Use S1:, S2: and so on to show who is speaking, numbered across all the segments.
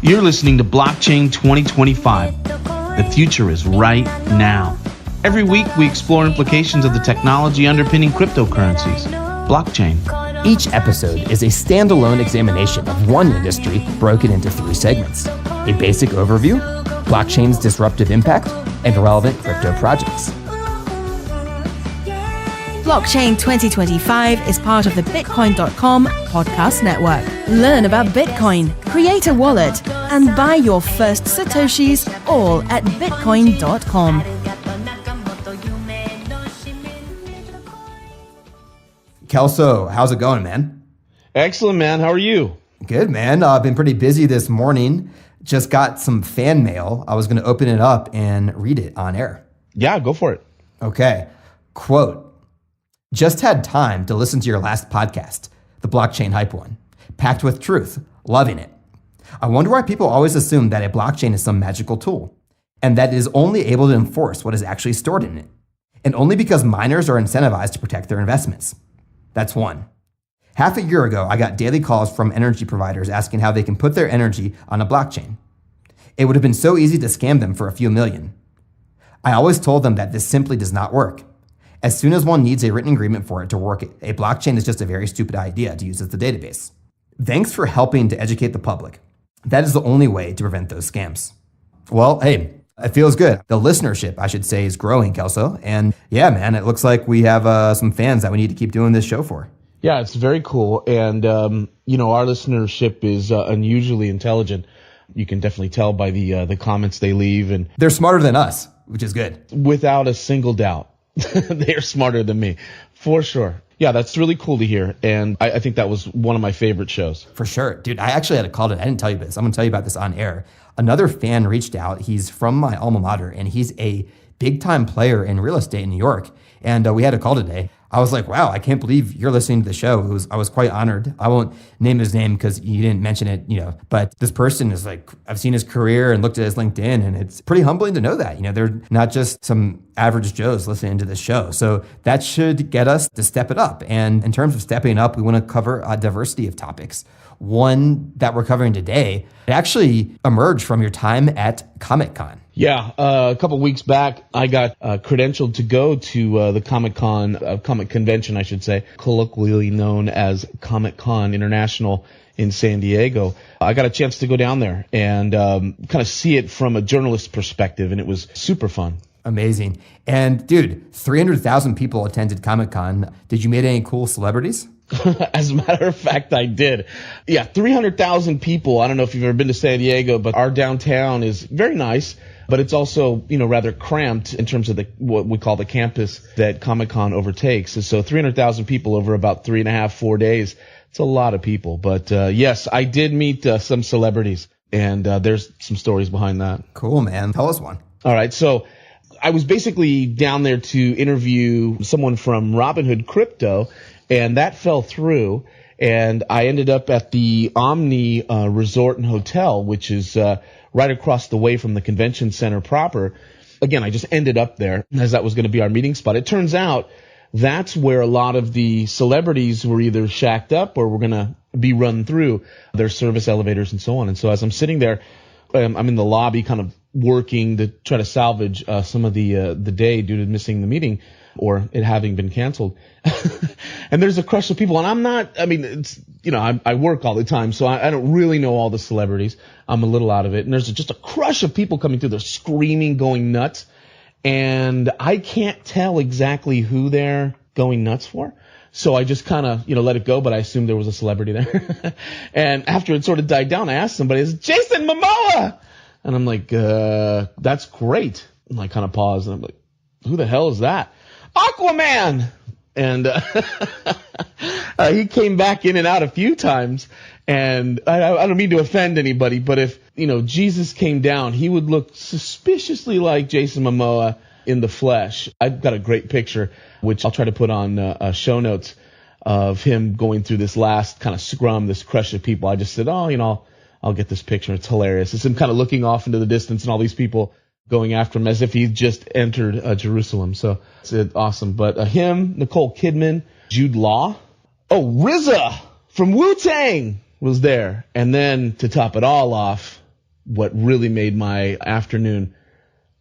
S1: You're listening to Blockchain 2025. The future is right now. Every week, we explore implications of the technology underpinning cryptocurrencies. Blockchain.
S2: Each episode is a standalone examination of one industry broken into 3 segments. A basic overview, blockchain's disruptive impact, and relevant crypto projects.
S3: Blockchain 2025 is part of the Bitcoin.com podcast network. Learn about Bitcoin, create a wallet, and buy your first Satoshis all at Bitcoin.com.
S2: Kelso, how's it going, man?
S1: Excellent, man. How are you?
S2: Good, man. I've been pretty busy this morning. Just got some fan mail. I was going to open it up and read it on air.
S1: Yeah, go for it.
S2: Okay. Quote, just had time to listen to your last podcast, the blockchain hype one. Packed with truth. Loving it. I wonder why people always assume that a blockchain is some magical tool and that it is only able to enforce what is actually stored in it. And only because miners are incentivized to protect their investments. That's one. Half a year ago, I got daily calls from energy providers asking how they can put their energy on a blockchain. It would have been so easy to scam them for a few million. I always told them that this simply does not work. As soon as one needs a written agreement for it to work, a blockchain is just a very stupid idea to use as the database. Thanks for helping to educate the public. That is the only way to prevent those scams. Well, hey, it feels good. The listenership, I should say, is growing, Kelso. And yeah, man, it looks like we have some fans that we need to keep doing this show for.
S1: Yeah, it's very cool. And, our listenership is unusually intelligent. You can definitely tell by the comments they leave. And
S2: they're smarter than us, which is good.
S1: Without a single doubt. They're smarter than me, for sure. Yeah, that's really cool to hear. And I think that was one of my favorite shows.
S2: For sure. Dude, I actually had a call today. I didn't tell you this. I'm going to tell you about this on air. Another fan reached out. He's from my alma mater, and he's a big-time player in real estate in New York. And we had a call today. I was like, wow, I can't believe you're listening to the show. I was quite honored. I won't name his name because you didn't mention it, but this person is like, I've seen his career and looked at his LinkedIn, and it's pretty humbling to know that, they're not just some average Joes listening to this show. So that should get us to step it up. And in terms of stepping up, we want to cover a diversity of topics. One that we're covering today, it actually emerged from your time at ComicCon.
S1: Yeah, a couple of weeks back, I got credentialed to go to the Comic-Con, comic convention, I should say, colloquially known as Comic-Con International in San Diego. I got a chance to go down there and kind of see it from a journalist perspective, and it was super fun.
S2: Amazing. And dude, 300,000 people attended Comic-Con. Did you meet any cool celebrities?
S1: As a matter of fact, I did. Yeah, 300,000 people. I don't know if you've ever been to San Diego, but our downtown is very nice, but it's also, rather cramped in terms of what we call the campus that Comic-Con overtakes. And so 300,000 people over about 3.5, 4 days. It's a lot of people. But yes, I did meet some celebrities, and there's some stories behind that.
S2: Cool, man. Tell us one.
S1: All right. So I was basically down there to interview someone from Robinhood Crypto, and that fell through, and I ended up at the Omni Resort and Hotel, which is right across the way from the convention center proper. Again, I just ended up there as that was going to be our meeting spot. It turns out that's where a lot of the celebrities were either shacked up or were going to be run through their service elevators and so on. And so as I'm sitting there, I'm in the lobby kind of working to try to salvage some of the day due to missing the meeting or it having been canceled. And there's a crush of people, and I work all the time, so I don't really know all the celebrities. I'm a little out of it. And there's just a crush of people coming through. They're screaming, going nuts. And I can't tell exactly who they're going nuts for. So I just kind of, let it go, but I assumed there was a celebrity there. And after it sort of died down, I asked somebody, "Is Jason Momoa?" And I'm like, that's great. And I kind of paused, and I'm like, who the hell is that? AquaMan! And he came back in and out a few times. And I don't mean to offend anybody, but if, Jesus came down, he would look suspiciously like Jason Momoa in the flesh. I've got a great picture, which I'll try to put on show notes, of him going through this last kind of scrum, this crush of people. I just said, I'll get this picture. It's hilarious. It's him kind of looking off into the distance and all these people going after him as if he just entered Jerusalem. So it's awesome. But him, Nicole Kidman, Jude Law. Oh, RZA from Wu-Tang was there. And then to top it all off, what really made my afternoon,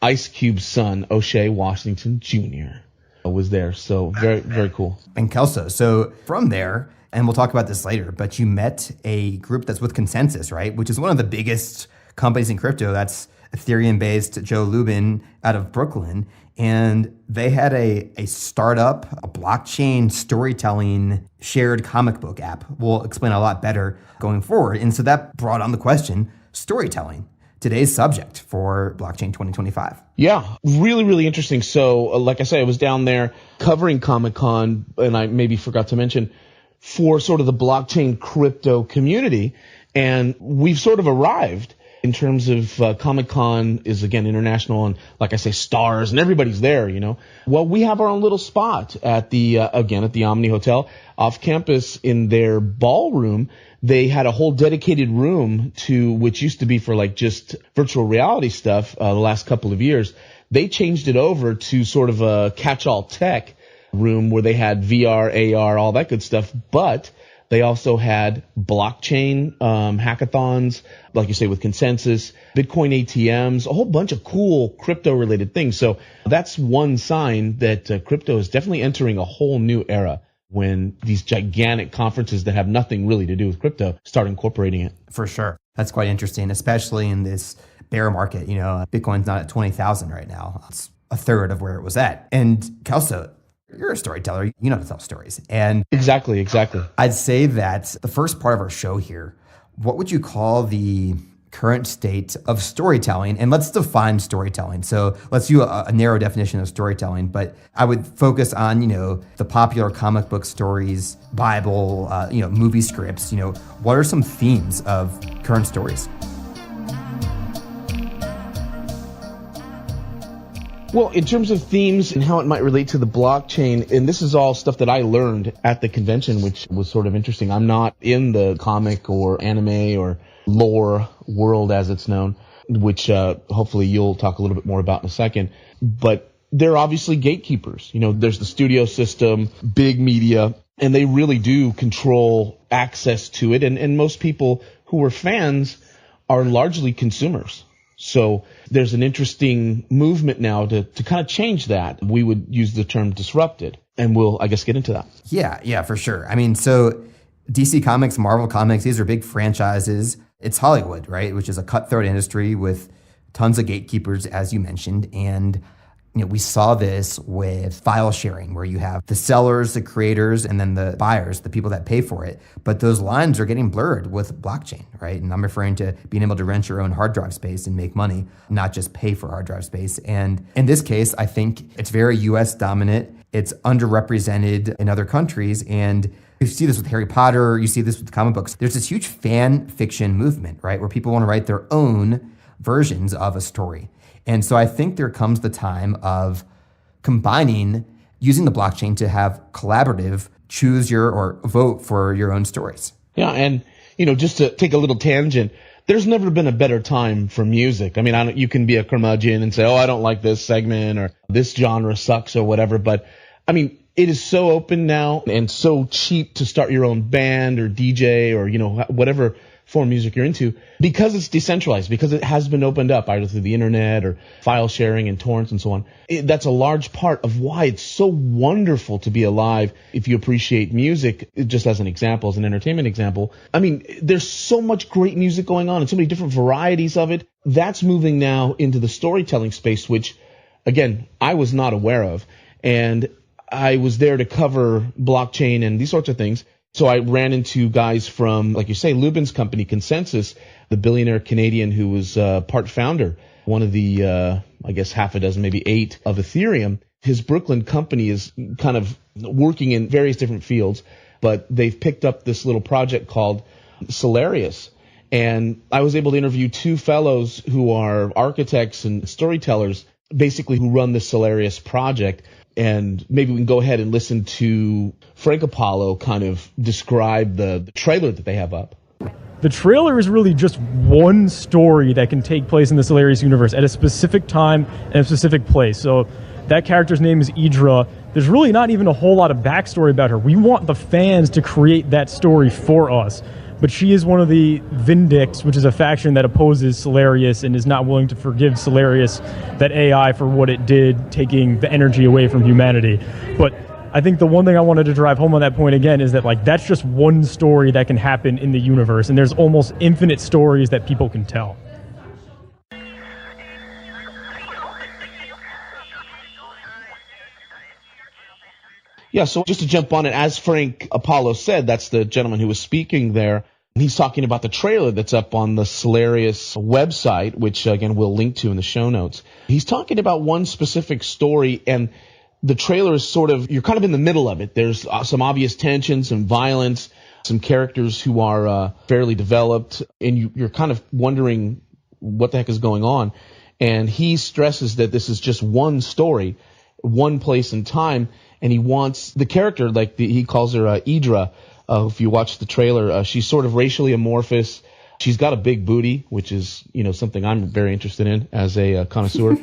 S1: Ice Cube's son, O'Shea Washington Jr., was there. So very, very cool.
S2: And Kelso, so from there, and we'll talk about this later, but you met a group that's with ConsenSys, right? Which is one of the biggest companies in crypto. That's Ethereum-based Joe Lubin out of Brooklyn. And they had a startup, a blockchain storytelling shared comic book app. We'll explain a lot better going forward. And so that brought on the question, storytelling, today's subject for Blockchain 2025.
S1: Yeah, really, really interesting. So like I said, I was down there covering ComicCon, and I maybe forgot to mention, for sort of the blockchain crypto community. And we've sort of arrived in terms of ComicCon is, again, international, and like I say, stars, and everybody's there, you know. Well, we have our own little spot at the, again, at the Omni Hotel off campus in their ballroom. They had a whole dedicated room to, which used to be for like just virtual reality stuff the last couple of years. They changed it over to sort of a catch-all tech room where they had VR, AR, all that good stuff, but they also had blockchain hackathons, like you say, with ConsenSys, Bitcoin ATMs, a whole bunch of cool crypto-related things. So that's one sign that crypto is definitely entering a whole new era when these gigantic conferences that have nothing really to do with crypto start incorporating it.
S2: For sure. That's quite interesting, especially in this bear market. You know, Bitcoin's not at 20,000 right now. It's a third of where it was at. And Kelso, you're a storyteller. You know how to tell stories. And
S1: Exactly.
S2: I'd say that the first part of our show here, what would you call the current state of storytelling? And let's define storytelling. So let's do a narrow definition of storytelling, but I would focus on, you know, the popular comic book stories, Bible, movie scripts. You know, what are some themes of current stories?
S1: Well, in terms of themes and how it might relate to the blockchain, and this is all stuff that I learned at the convention, which was sort of interesting. I'm not in the comic or anime or lore world as it's known, which hopefully you'll talk a little bit more about in a second. But they're obviously gatekeepers. You know, there's the studio system, big media, and they really do control access to it. And most people who are fans are largely consumers. So there's an interesting movement now to kind of change that. We would use the term disrupted, and we'll, I guess, get into that.
S2: Yeah, for sure. I mean, so DC Comics, Marvel Comics, these are big franchises. It's Hollywood, right? Which is a cutthroat industry with tons of gatekeepers, as you mentioned. And you know, we saw this with file sharing, where you have the sellers, the creators, and then the buyers, the people that pay for it. But those lines are getting blurred with blockchain, right? And I'm referring to being able to rent your own hard drive space and make money, not just pay for hard drive space. And in this case, I think it's very US dominant. It's underrepresented in other countries. And you see this with Harry Potter, you see this with comic books. There's this huge fan fiction movement, right? Where people want to write their own versions of a story. And so I think there comes the time of combining, using the blockchain to have collaborative choose your or vote for your own stories.
S1: Yeah, and you know, just to take a little tangent, there's never been a better time for music. I mean, you can be a curmudgeon and say, oh, I don't like this segment or this genre sucks or whatever. But I mean, it is so open now and so cheap to start your own band or DJ or, you know, whatever form of music you're into, because it's decentralized, because it has been opened up either through the internet or file sharing and torrents and so on. That's a large part of why it's so wonderful to be alive if you appreciate music, just as an example, as an entertainment example. I mean, there's so much great music going on and so many different varieties of it. That's moving now into the storytelling space, which, again, I was not aware of. And I was there to cover blockchain and these sorts of things. So I ran into guys from, like you say, Lubin's company, ConsenSys, the billionaire Canadian who was part founder, one of the, I guess, half a dozen, maybe 8 of Ethereum. His Brooklyn company is kind of working in various different fields, but they've picked up this little project called Cellarius. And I was able to interview 2 fellows who are architects and storytellers, basically, who run the Cellarius project. And maybe we can go ahead and listen to Frank Apollo kind of describe the trailer that they have up.
S4: The trailer is really just one story that can take place in the Cellarius universe at a specific time and a specific place. So that character's name is Idra. There's really not even a whole lot of backstory about her. We want the fans to create that story for us. but she is one of the Vindicts, which is a faction that opposes Cellarius and is not willing to forgive Cellarius, that AI, for what it did, taking the energy away from humanity. But I think the one thing I wanted to drive home on that point again is that, like, that's just one story that can happen in the universe, and there's almost infinite stories that people can tell.
S1: Yeah, so just to jump on it, as Frank Apollo said, that's the gentleman who was speaking there. He's talking about the trailer that's up on the Cellarius website, which, again, we'll link to in the show notes. He's talking about one specific story, and the trailer is sort of, you're kind of in the middle of it. There's some obvious tension, some violence, some characters who are fairly developed, and you're kind of wondering what the heck is going on. And he stresses that this is just one story, one place and time, and he wants the character, like he calls her Idra. If you watch the trailer, she's sort of racially amorphous. She's got a big booty, which is, something I'm very interested in as a connoisseur.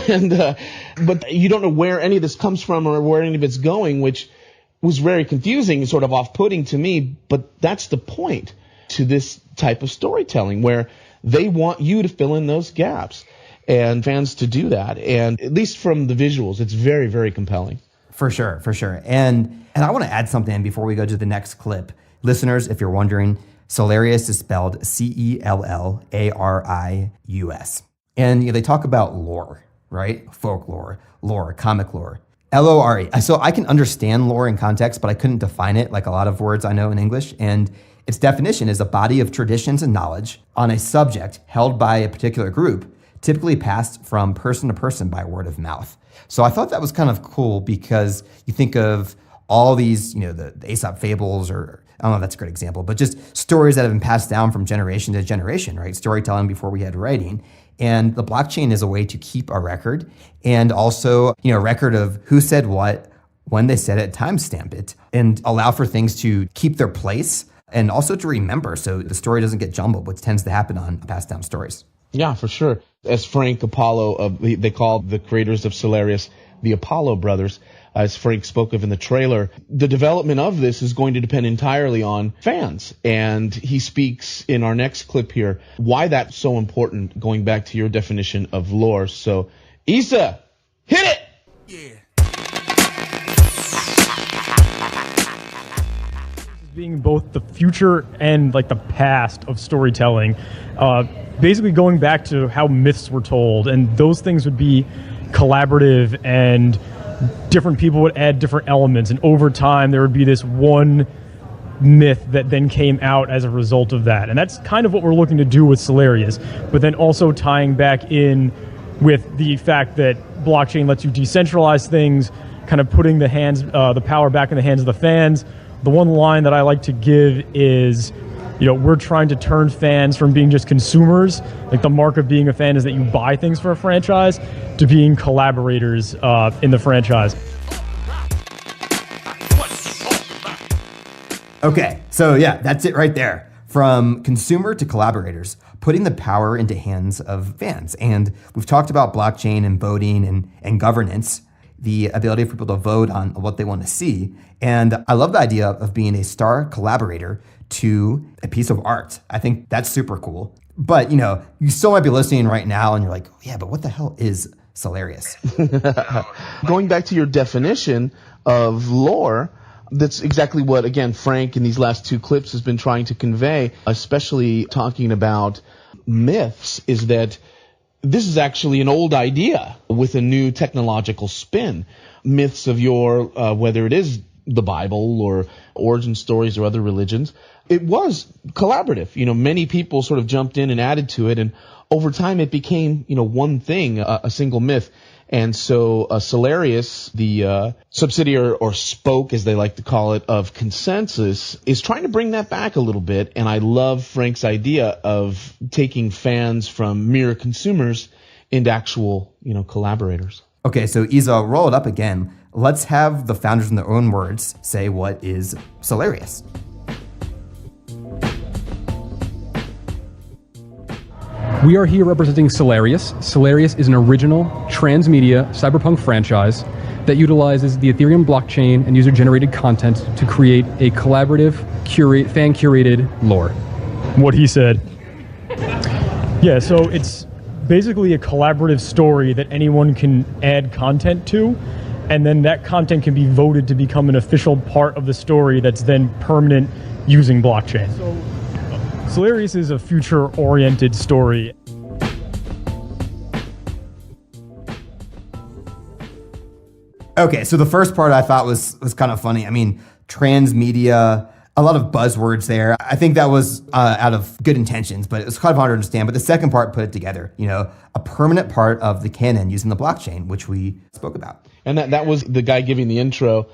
S1: And but you don't know where any of this comes from or where any of it's going, which was very confusing and sort of off-putting to me. But that's the point to this type of storytelling, where they want you to fill in those gaps and fans to do that. And at least from the visuals, it's very, very compelling.
S2: For sure. And I want to add something before we go to the next clip. Listeners, if you're wondering, Cellarius is spelled Cellarius. And they talk about lore, right? Folklore, lore, comic lore. Lore. So I can understand lore in context, but I couldn't define it like a lot of words I know in English. And its definition is a body of traditions and knowledge on a subject held by a particular group, typically passed from person to person by word of mouth. So I thought that was kind of cool, because you think of all these, the Aesop fables, or I don't know if that's a great example, but just stories that have been passed down from generation to generation, right? Storytelling before we had writing. And the blockchain is a way to keep a record, and also, a record of who said what, when they said it, timestamp it, and allow for things to keep their place and also to remember, so the story doesn't get jumbled, which tends to happen on passed down stories.
S1: Yeah, for sure. As Frank Apollo, they call the creators of Cellarius the Apollo brothers, as Frank spoke of in the trailer, the development of this is going to depend entirely on fans. And he speaks in our next clip here why that's so important, going back to your definition of lore. So, Issa, hit it!
S5: Yeah.
S4: Being both the future and like the past of storytelling, basically going back to how myths were told, and those things would be collaborative, and different people would add different elements, and over time there would be this one myth that then came out as a result of that. And that's kind of what we're looking to do with Cellarius, but then also tying back in with the fact that blockchain lets you decentralize things, kind of putting the power back in the hands of the fans. The one line that I like to give is, we're trying to turn fans from being just consumers, like the mark of being a fan is that you buy things for a franchise, to being collaborators in the franchise.
S2: Okay, so yeah, that's it right there. From consumer to collaborators, putting the power into hands of fans. And we've talked about blockchain and voting and governance, the ability for people to vote on what they want to see. And I love the idea of being a star collaborator to a piece of art. I think that's super cool. But, you still might be listening right now and you're like, yeah, but what the hell is Cellarius?
S1: Going back to your definition of lore, that's exactly what, again, Frank in these last two clips has been trying to convey, especially talking about myths, is that this is actually an old idea with a new technological spin. Myths of whether it is the Bible or origin stories or other religions, it was collaborative. Many people sort of jumped in and added to it, and over time it became, one thing, a single myth. And so Cellarius, the subsidiary or spoke, as they like to call it, of ConsenSys, is trying to bring that back a little bit. And I love Frank's idea of taking fans from mere consumers into actual, collaborators.
S2: Okay, so Isa, roll it up again. Let's have the founders in their own words say what is Cellarius.
S6: We are here representing Cellarius. Cellarius is an original transmedia cyberpunk franchise that utilizes the Ethereum blockchain and user-generated content to create a collaborative fan curated lore.
S4: What he said. Yeah, so it's basically a collaborative story that anyone can add content to, and then that content can be voted to become an official part of the story that's then permanent using blockchain. So Cellarius is a future-oriented story.
S2: Okay, so the first part I thought was kind of funny. I mean, transmedia, a lot of buzzwords there. I think that was out of good intentions, but it was kind of hard to understand. But the second part put it together, a permanent part of the canon using the blockchain, which we spoke about.
S1: And that was the guy giving the intro.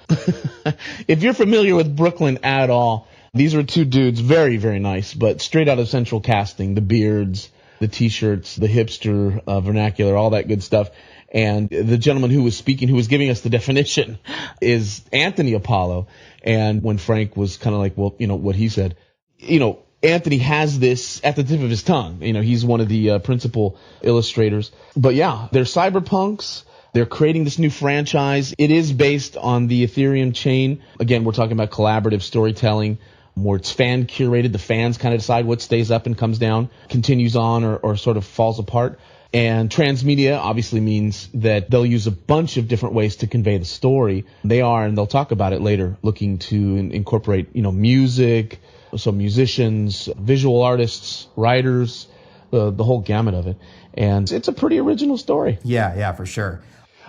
S1: If you're familiar with Brooklyn at all, these were two dudes, very, very nice, but straight out of Central Casting, the beards, the T-shirts, the hipster vernacular, all that good stuff. And the gentleman who was speaking, who was giving us the definition, is Anthony Apollo. And when Frank was kind of like, well, what he said, Anthony has this at the tip of his tongue. He's one of the principal illustrators. But yeah, they're cyberpunks. They're creating this new franchise. It is based on the Ethereum chain. Again, we're talking about collaborative storytelling, where it's fan curated. The fans kind of decide what stays up and comes down, continues on, or sort of falls apart. And transmedia obviously means that they'll use a bunch of different ways to convey the story. They are, and they'll talk about it later, looking to incorporate, music, so musicians, visual artists, writers, the whole gamut of it. And it's a pretty original story.
S2: Yeah, for sure.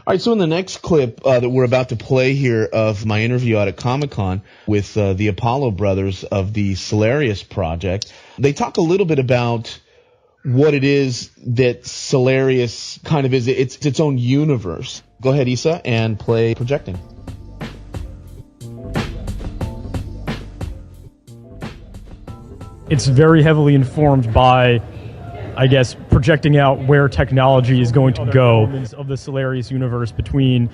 S1: All right, so in the next clip that we're about to play here of my interview out at ComicCon with the Apollo brothers of the Cellarius project, they talk a little bit about what it is that Cellarius kind of is. It's its own universe. Go ahead, Issa, and play Projecting.
S4: It's very heavily informed by, I guess, projecting out where technology is going to go of the Cellarius universe between,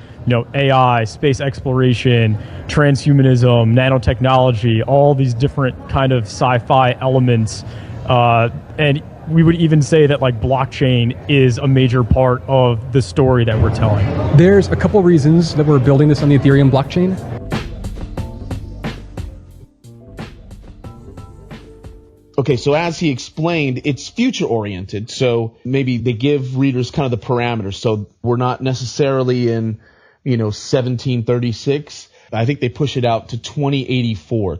S4: AI, space exploration, transhumanism, nanotechnology, all these different kind of sci-fi elements, and we would even say that blockchain is a major part of the story that we're telling.
S6: There's a couple reasons that we're building this on the Ethereum blockchain.
S1: Okay, so as he explained, it's future-oriented, so maybe they give readers kind of the parameters. So we're not necessarily in, 1736. I think they push it out to 2084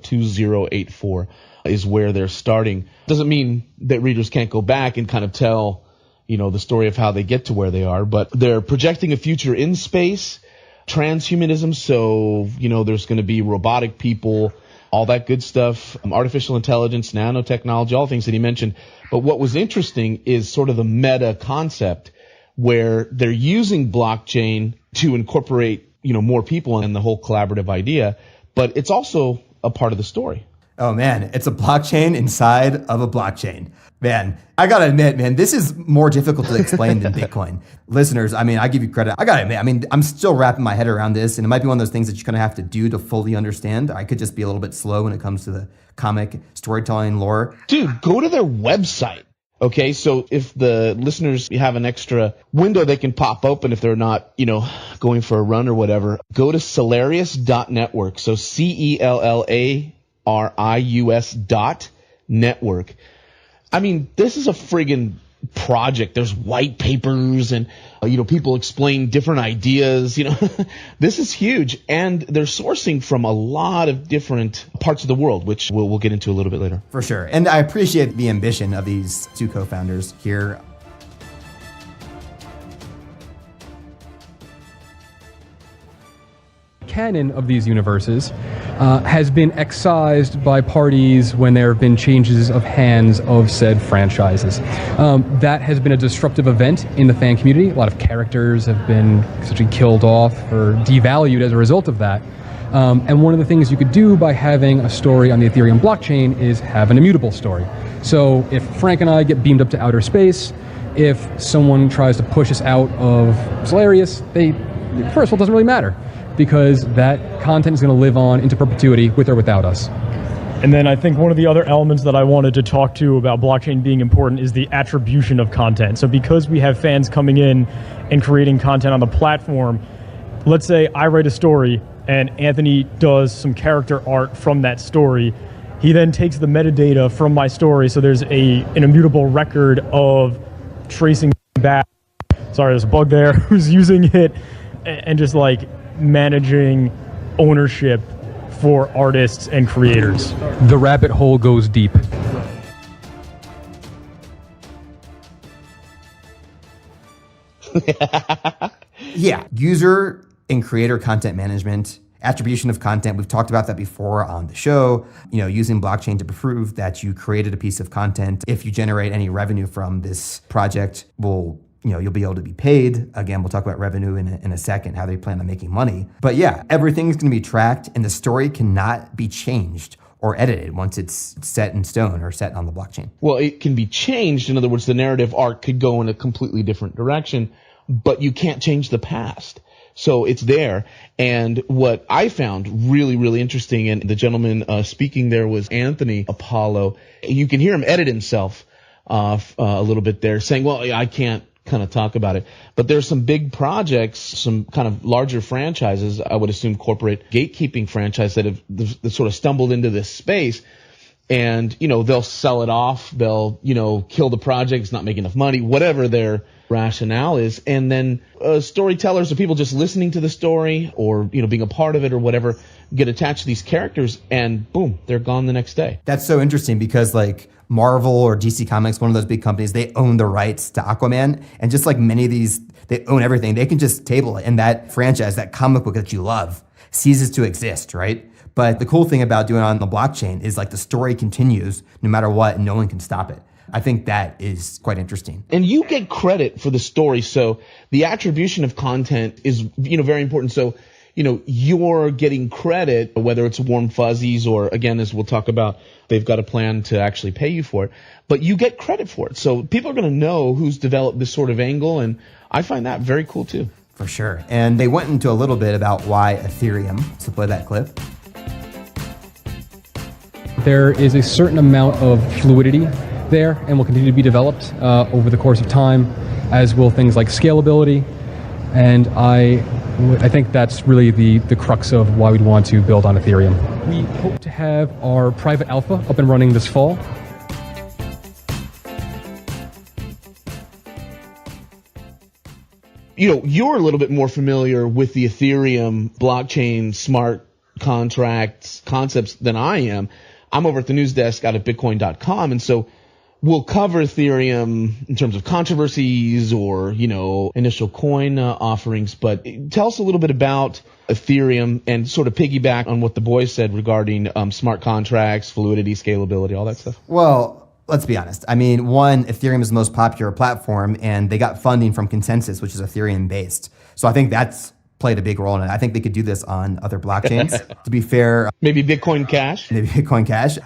S1: is where they're starting. Doesn't mean that readers can't go back and kind of tell, the story of how they get to where they are, but they're projecting a future in space, transhumanism, so, there's going to be robotic people, all that good stuff, artificial intelligence, nanotechnology, all the things that he mentioned. But what was interesting is sort of the meta concept where they're using blockchain to incorporate, more people in the whole collaborative idea, but it's also a part of the story.
S2: Oh man, it's a blockchain inside of a blockchain. Man, I gotta admit, man, this is more difficult to explain than Bitcoin. Listeners, I give you credit. I gotta admit, I'm still wrapping my head around this, and it might be one of those things that you're gonna have to do to fully understand. I could just be a little bit slow when it comes to the comic storytelling lore.
S1: Dude, go to their website. Okay, so if the listeners have an extra window they can pop open if they're not, going for a run or whatever, go to Cellarius.network. So Cellarius.network. This is a friggin' project. There's white papers and, people explain different ideas. This is huge. And they're sourcing from a lot of different parts of the world, which we'll get into a little bit later.
S2: For sure. And I appreciate the ambition of these two co-founders here.
S6: Canon of these universes has been excised by parties when there have been changes of hands of said franchises. That has been a disruptive event in the fan community. A lot of characters have been essentially killed off or devalued as a result of that. And one of the things you could do by having a story on the Ethereum blockchain is have an immutable story. So if Frank and I get beamed up to outer space, if someone tries to push us out of Cellarius, first of all, it doesn't really matter, because that content is going to live on into perpetuity with or without us.
S4: And then I think one of the other elements that I wanted to talk to about blockchain being important is the attribution of content. So because we have fans coming in and creating content on the platform, let's say I write a story and Anthony does some character art from that story. He then takes the metadata from my story, so there's an immutable record of tracing back. Sorry, there's a bug there. Who's using it and just like managing ownership for artists and creators.
S6: The rabbit hole goes deep.
S2: Yeah, user and creator content management, attribution of content. We've talked about that before on the show. Using blockchain to prove that you created a piece of content. If you generate any revenue from this project, you'll be able to be paid. Again, we'll talk about revenue in a second, how they plan on making money. But yeah, everything's going to be tracked, and the story cannot be changed or edited once it's set in stone or set on the blockchain.
S1: Well, it can be changed. In other words, the narrative arc could go in a completely different direction, but you can't change the past. So it's there. And what I found really, really interesting, and the gentleman speaking there was Anthony Apollo. You can hear him edit himself a little bit there, saying, well, I can't kind of talk about it. But there's some big projects, some kind of larger franchises, I would assume corporate gatekeeping franchise that have sort of stumbled into this space. And, they'll sell it off. They'll, kill the project. It's not making enough money, whatever their rationale is. And then storytellers or people just listening to the story or, being a part of it or whatever get attached to these characters and boom, they're gone the next day.
S2: That's so interesting because like Marvel or DC Comics, one of those big companies, they own the rights to AquaMan. And just like many of these, they own everything. They can just table it. And that franchise, that comic book that you love, ceases to exist, right? But the cool thing about doing it on the blockchain is like the story continues no matter what, and no one can stop it. I think that is quite interesting.
S1: And you get credit for the story. So the attribution of content is, very important. So, you're getting credit, whether it's warm fuzzies or, again, as we'll talk about, they've got a plan to actually pay you for it. But you get credit for it. So people are going to know who's developed this sort of angle. And I find that very cool, too.
S2: For sure. And they went into a little bit about why Ethereum. So play that clip.
S6: There is a certain amount of fluidity there and will continue to be developed over the course of time, as will things like scalability. And I think that's really the crux of why we'd want to build on Ethereum. We hope to have our private alpha up and running this fall.
S1: You're a little bit more familiar with the Ethereum blockchain smart contracts concepts than I am. I'm over at the news desk out of Bitcoin.com, and so we'll cover Ethereum in terms of controversies or, initial coin offerings. But tell us a little bit about Ethereum and sort of piggyback on what the boys said regarding smart contracts, fluidity, scalability, all that stuff.
S2: Well, let's be honest. I mean, one, Ethereum is the most popular platform, and they got funding from ConsenSys, which is Ethereum-based. So I think that's played a big role in it. I think they could do this on other blockchains. To be fair,
S1: maybe Bitcoin Cash.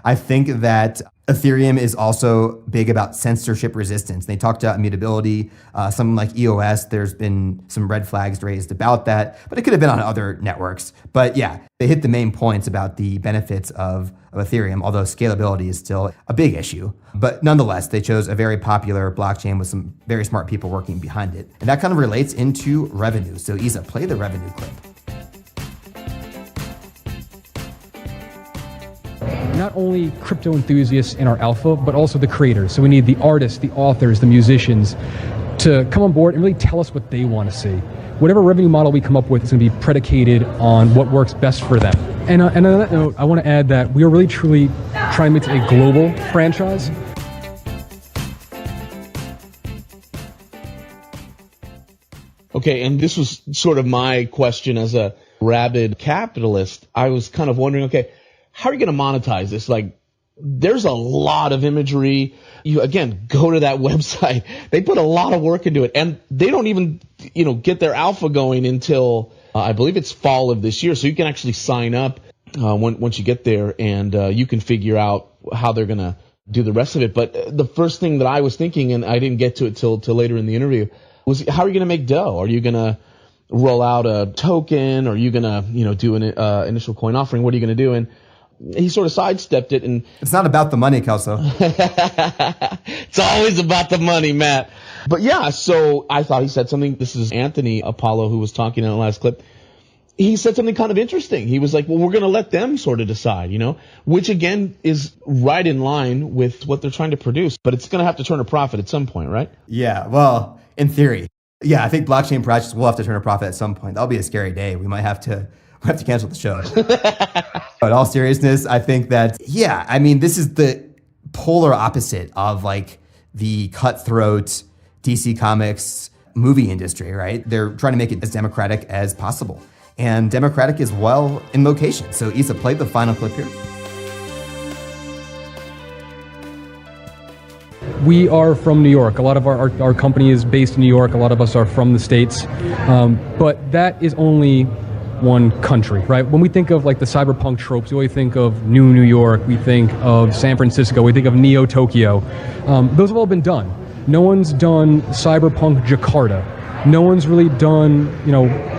S2: I think that Ethereum is also big about censorship resistance. They talked about immutability. Something like EOS, there's been some red flags raised about that, but it could have been on other networks. But yeah, they hit the main points about the benefits of Ethereum, although scalability is still a big issue. But nonetheless, they chose a very popular blockchain with some very smart people working behind it. And that kind of relates into revenue. So Isa, play the revenue clip.
S6: Not only crypto enthusiasts in our alpha, but also the creators. So we need the artists, the authors, the musicians to come on board and really tell us what they want to see. Whatever revenue model we come up with is going to be predicated on what works best for them. And on that note, I want to add that we are really truly trying to make it a global franchise.
S1: Okay, and this was sort of my question as a rabid capitalist. I was kind of wondering, okay, how are you going to monetize this? Like, there's a lot of imagery. You, again, go to that website. They put a lot of work into it, and they don't even, get their alpha going until I believe it's fall of this year. So you can actually sign up once you get there, and you can figure out how they're going to do the rest of it. But the first thing that I was thinking, and I didn't get to it till later in the interview, was how are you going to make dough? Are you going to roll out a token? Or are you going to, do an initial coin offering? What are you going to do? And he sort of sidestepped it. And
S2: it's not about the money, Kelso.
S1: It's always about the money, Matt. But yeah, so I thought he said something. This is Anthony Apollo who was talking in the last clip. he said something kind of interesting. He was like, well, we're going to let them sort of decide, which again is right in line with what they're trying to produce. But it's going to have to turn a profit at some point, right?
S2: Yeah, well, in theory. Yeah, I think blockchain projects will have to turn a profit at some point. That'll be a scary day. We might have to cancel the show. But in all seriousness, I think that, this is the polar opposite of like the cutthroat DC Comics movie industry, right? They're trying to make it as democratic as possible. And democratic is well in location. So Issa, play the final clip here.
S6: We are from New York. A lot of our company is based in New York. A lot of us are from the States. But that is only one country, right? When we think of like the cyberpunk tropes, we always think of New York, we think of San Francisco, we think of Neo Tokyo. Those have all been done. No one's done cyberpunk Jakarta. No one's really done,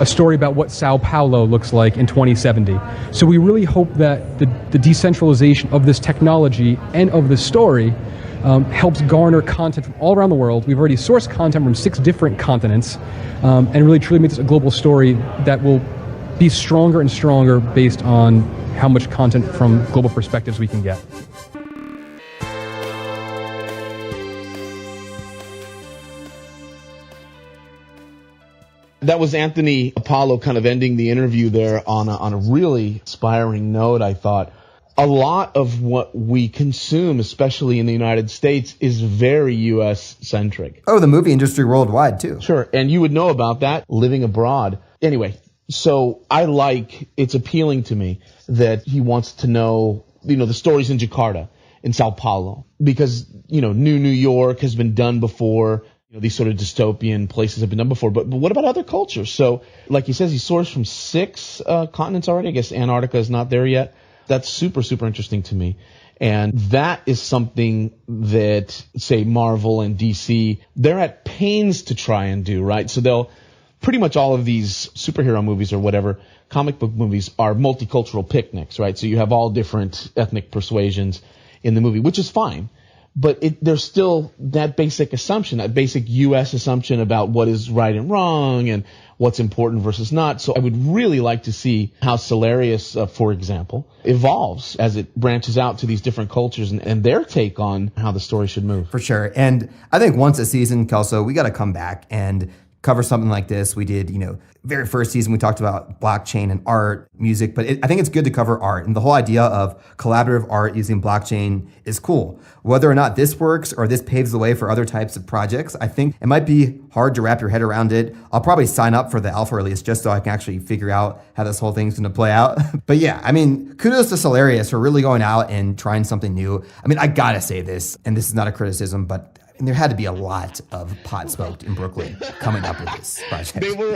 S6: a story about what Sao Paulo looks like in 2070. So we really hope that the decentralization of this technology and of this story helps garner content from all around the world. We've already sourced content from 6 different continents, and really truly make this a global story that will be stronger and stronger based on how much content from global perspectives we can get.
S1: That was Anthony Apollo kind of ending the interview there on a really inspiring note, I thought. A lot of what we consume, especially in the United States, is very U.S.-centric.
S2: Oh, the movie industry worldwide, too.
S1: Sure, and you would know about that living abroad. Anyway, so it's appealing to me that he wants to know, the stories in Jakarta, in Sao Paulo, because, New York has been done before. These sort of dystopian places have been done before, but what about other cultures? So, like he says, he sourced from 6 continents already. I guess Antarctica is not there yet. That's super, super interesting to me. And that is something that, say, Marvel and DC, they're at pains to try and do, right? So they'll pretty much all of these superhero movies or whatever, comic book movies are multicultural picnics, right? So you have all different ethnic persuasions in the movie, which is fine. But there's still that basic assumption, that basic U.S. assumption about what is right and wrong and what's important versus not. So I would really like to see how Cellarius, for example, evolves as it branches out to these different cultures and their take on how the story should move.
S2: For sure. And I think once a season, Kelso, we got to come back and cover something like this. We did, very first season, we talked about blockchain and art, music, but I think it's good to cover art. And the whole idea of collaborative art using blockchain is cool. Whether or not this works or this paves the way for other types of projects, I think it might be hard to wrap your head around it. I'll probably sign up for the alpha release just so I can actually figure out how this whole thing's going to play out. But yeah, kudos to Cellarius for really going out and trying something new. I got to say this, and this is not a criticism, but there had to be a lot of pot smoked in Brooklyn coming up with this project.
S1: They were,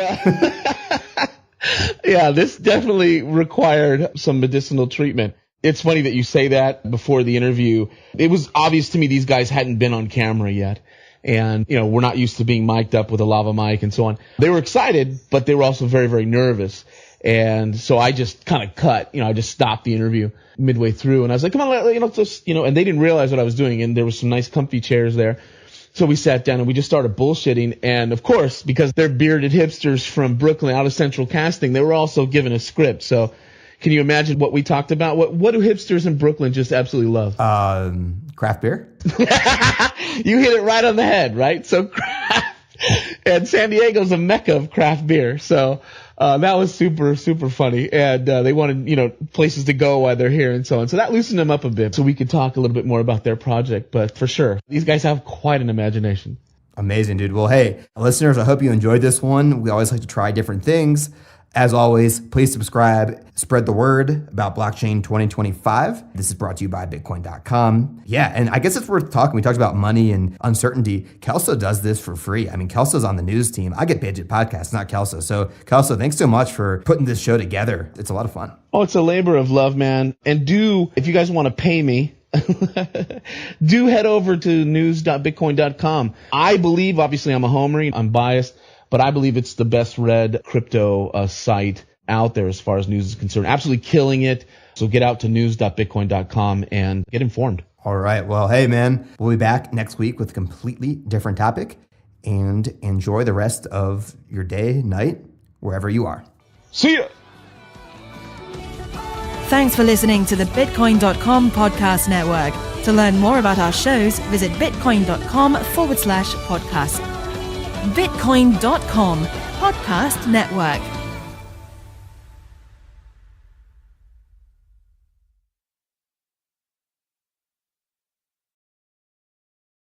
S1: yeah, this definitely required some medicinal treatment. It's funny that you say that before the interview. It was obvious to me these guys hadn't been on camera yet. And, we're not used to being mic'd up with a lava mic and so on. They were excited, but they were also very, very nervous. And so I just kind of cut, I just stopped the interview midway through and I was like, come on, just, and they didn't realize what I was doing. And there was some nice comfy chairs there. So we sat down and we just started bullshitting. And of course, because they're bearded hipsters from Brooklyn out of Central Casting, they were also given a script. So can you imagine what we talked about? What do hipsters in Brooklyn just absolutely love?
S2: Craft beer.
S1: You hit it right on the head, right? So and San Diego's a mecca of craft beer. So that was super, super funny. And they wanted, places to go while they're here and so on. So that loosened them up a bit so we could talk a little bit more about their project. But for sure, these guys have quite an imagination.
S2: Amazing, dude. Well, hey, listeners, I hope you enjoyed this one. We always like to try different things. As always, please subscribe, spread the word about Blockchain 2025. This is brought to you by Bitcoin.com. Yeah, and I guess it's worth talking. We talked about money and uncertainty. Kelso does this for free. Kelso's on the news team. I get paid at podcasts, not Kelso. So, Kelso, thanks so much for putting this show together. It's a lot of fun.
S1: Oh, it's a labor of love, man. And if you guys want to pay me, do head over to news.bitcoin.com. I believe, obviously, I'm a homer. I'm biased. But I believe it's the best read crypto site out there as far as news is concerned. Absolutely killing it. So get out to news.bitcoin.com and get informed.
S2: All right. Well, hey, man, we'll be back next week with a completely different topic. And enjoy the rest of your day, night, wherever you are.
S1: See ya.
S3: Thanks for listening to the Bitcoin.com podcast network. To learn more about our shows, visit Bitcoin.com/podcast. Bitcoin.com Podcast Network.